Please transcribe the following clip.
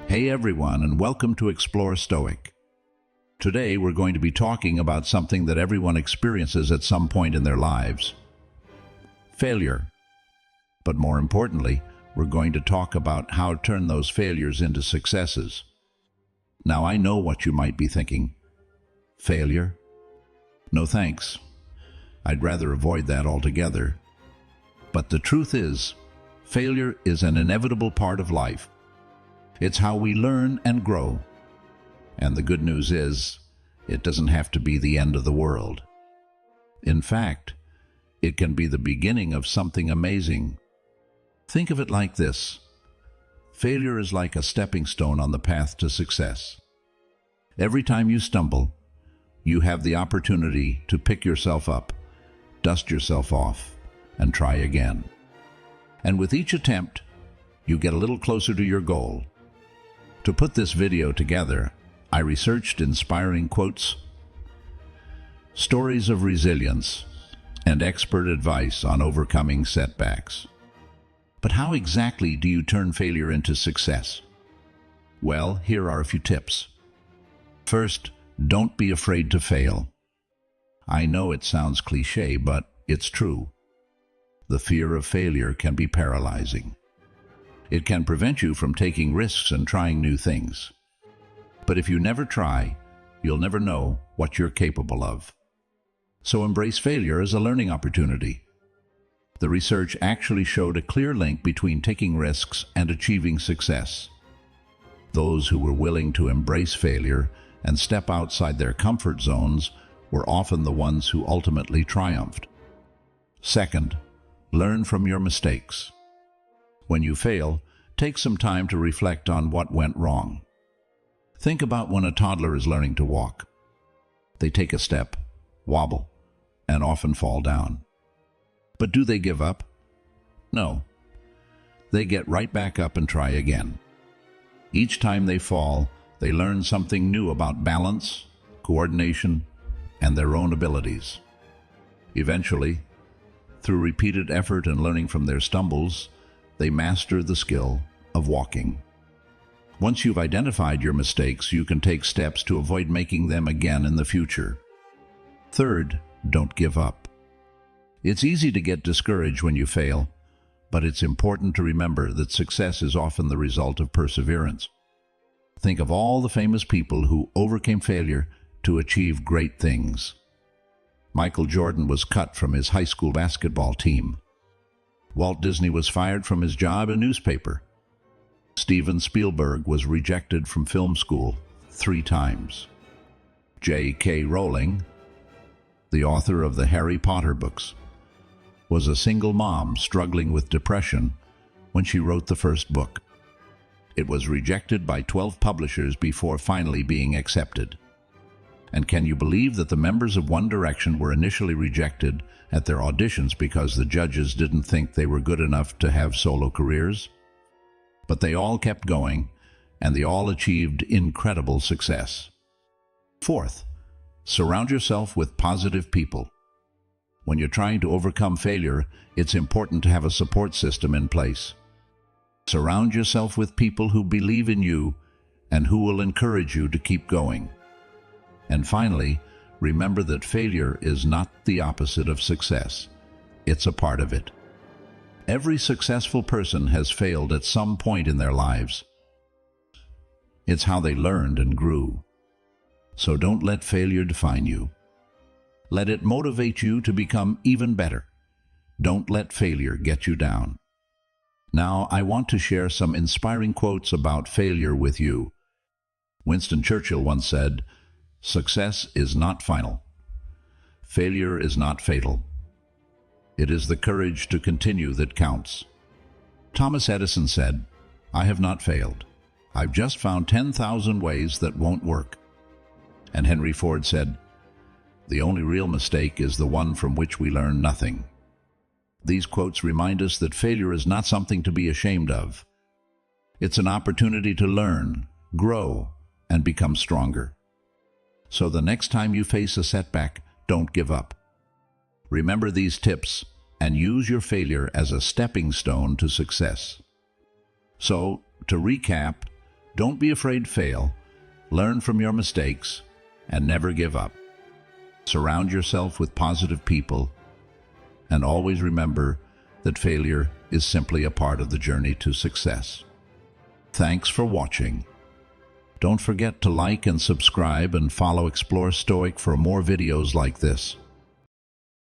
Hey everyone, and welcome to Explore Stoic. Today we're going to be talking about something that everyone experiences at some point in their lives: failure. But more importantly, we're going to talk about how to turn those failures into successes. Now I know what you might be thinking. Failure? No thanks. I'd rather avoid that altogether. But the truth is, failure is an inevitable part of life. It's how we learn and grow. And the good news is, it doesn't have to be the end of the world. In fact, it can be the beginning of something amazing. Think of it like this. Failure is like a stepping stone on the path to success. Every time you stumble, you have the opportunity to pick yourself up, dust yourself off, and try again. And with each attempt, you get a little closer to your goal. To put this video together, I researched inspiring quotes, stories of resilience, and expert advice on overcoming setbacks. But how exactly do you turn failure into success? Well, here are a few tips. First, don't be afraid to fail. I know it sounds cliché, but it's true. The fear of failure can be paralyzing. It can prevent you from taking risks and trying new things. But if you never try, you'll never know what you're capable of. So embrace failure as a learning opportunity. The research actually showed a clear link between taking risks and achieving success. Those who were willing to embrace failure and step outside their comfort zones were often the ones who ultimately triumphed. Second, learn from your mistakes. When you fail, take some time to reflect on what went wrong. Think about when a toddler is learning to walk. They take a step, wobble, and often fall down. But do they give up? No. They get right back up and try again. Each time they fall, they learn something new about balance, coordination, and their own abilities. Eventually, through repeated effort and learning from their stumbles, they master the skill of walking. Once you've identified your mistakes, you can take steps to avoid making them again in the future. Third, don't give up. It's easy to get discouraged when you fail, but it's important to remember that success is often the result of perseverance. Think of all the famous people who overcame failure to achieve great things. Michael Jordan was cut from his high school basketball team. Walt Disney was fired from his job in a newspaper. Steven Spielberg was rejected from film school 3 times. J.K. Rowling, the author of the Harry Potter books, was a single mom struggling with depression when she wrote the first book. It was rejected by 12 publishers before finally being accepted. And can you believe that the members of One Direction were initially rejected at their auditions because the judges didn't think they were good enough to have solo careers? But they all kept going, and they all achieved incredible success. Fourth, surround yourself with positive people. When you're trying to overcome failure, it's important to have a support system in place. Surround yourself with people who believe in you and who will encourage you to keep going. And finally, remember that failure is not the opposite of success. It's a part of it. Every successful person has failed at some point in their lives. It's how they learned and grew. So don't let failure define you. Let it motivate you to become even better. Don't let failure get you down. Now, I want to share some inspiring quotes about failure with you. Winston Churchill once said, "Success is not final. Failure is not fatal. It is the courage to continue that counts." Thomas Edison said, "I have not failed. I've just found 10,000 ways that won't work." And Henry Ford said, "The only real mistake is the one from which we learn nothing." These quotes remind us that failure is not something to be ashamed of. It's an opportunity to learn, grow, and become stronger. So the next time you face a setback, don't give up. Remember these tips and use your failure as a stepping stone to success. So, to recap, don't be afraid to fail, learn from your mistakes, and never give up. Surround yourself with positive people, and always remember that failure is simply a part of the journey to success. Thanks for watching. Don't forget to like and subscribe and follow Explore Stoic for more videos like this.